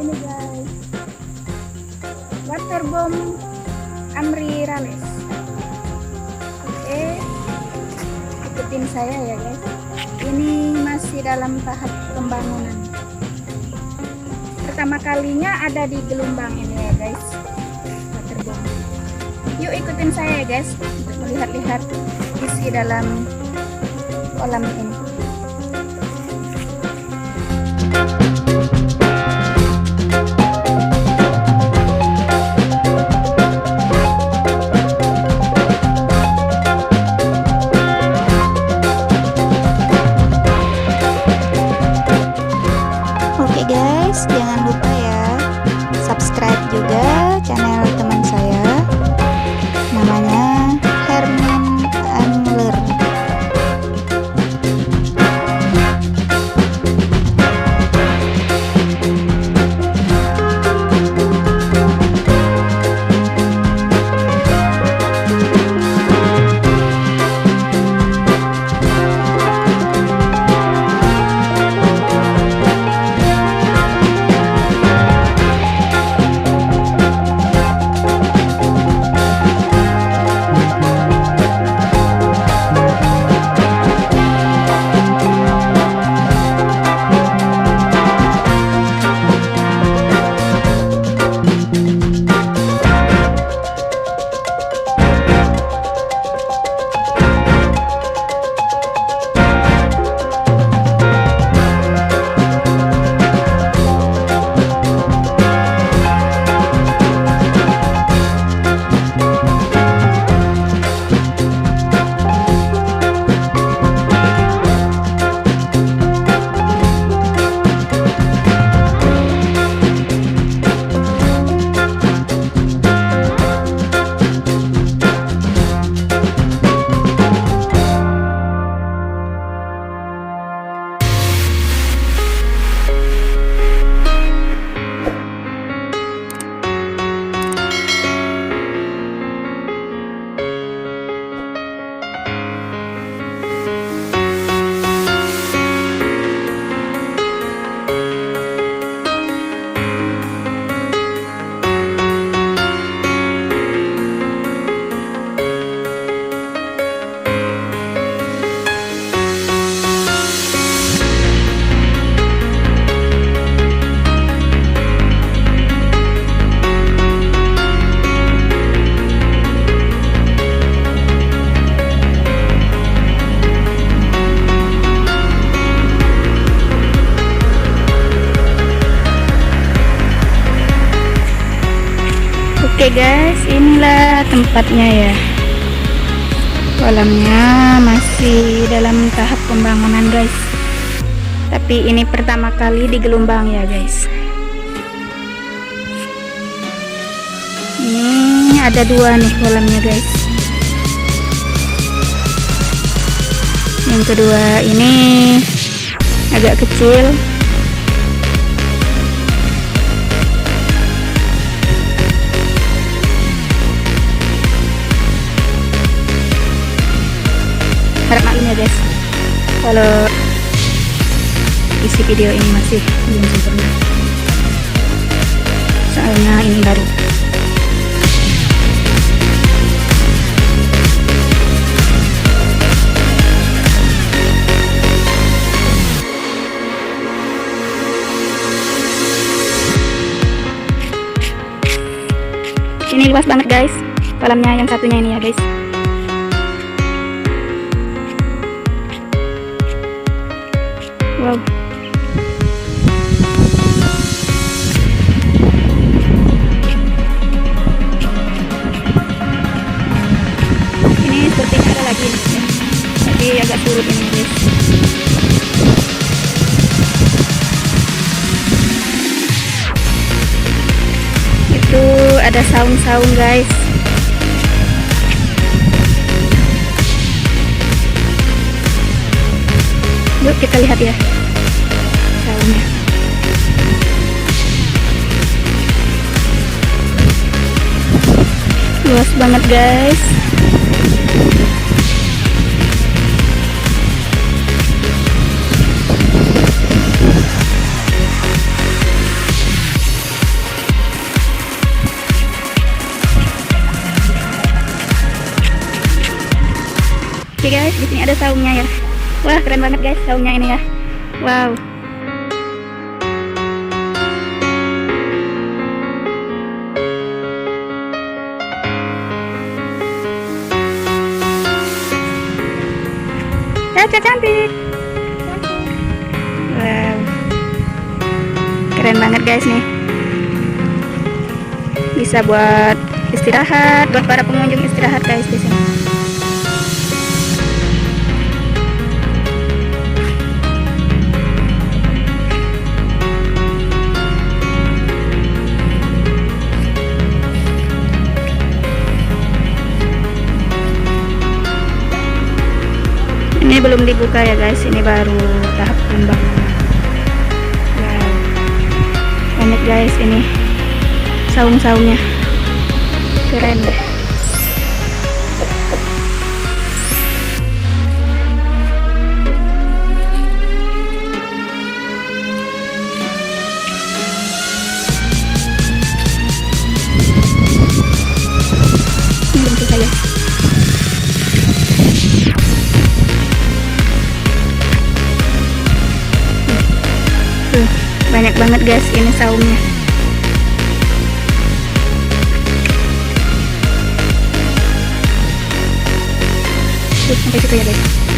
ini guys, waterbomb amaryllis. Oke, ikutin saya ya guys. Ini masih dalam tahap pembangunan. Pertama kalinya ada di Gelombang ini ya guys, waterbomb. Yuk ikutin saya ya guys untuk melihat-lihat isi dalam kolam ini. Oke guys, jangan lupa ya subscribe juga channel teman saya, namanya Herman Angler. Oke guys, inilah tempatnya ya. Kolamnya masih dalam tahap pembangunan guys. Tapi ini pertama kali di Gelombang ya guys. Ini ada dua nih kolamnya guys. Yang kedua ini agak kecil. Harap maklum ya guys kalau isi video ini masih belum sempurna, soalnya ini baru. Ini luas banget guys kolamnya, yang satunya ini ya guys. Wow. Ini sepertinya ada lagi ya. Tapi agak surut ini guys. Itu ada saung-saung guys. Yuk kita lihat ya saungnya. Luas banget guys. Oke guys, di sini ada saungnya ya. Wah, keren banget guys saungnya ini ya. Wow. Caca cantik. Wow. Keren banget guys nih. Bisa buat istirahat, buat para pengunjung istirahat guys di sini. Ini belum dibuka ya guys, ini baru tahap pembangunan. Wow, banyak guys ini saung-saungnya, keren deh. Ini belum selesai ya. Banyak banget guys ini saungnya. Sampai situ ya guys.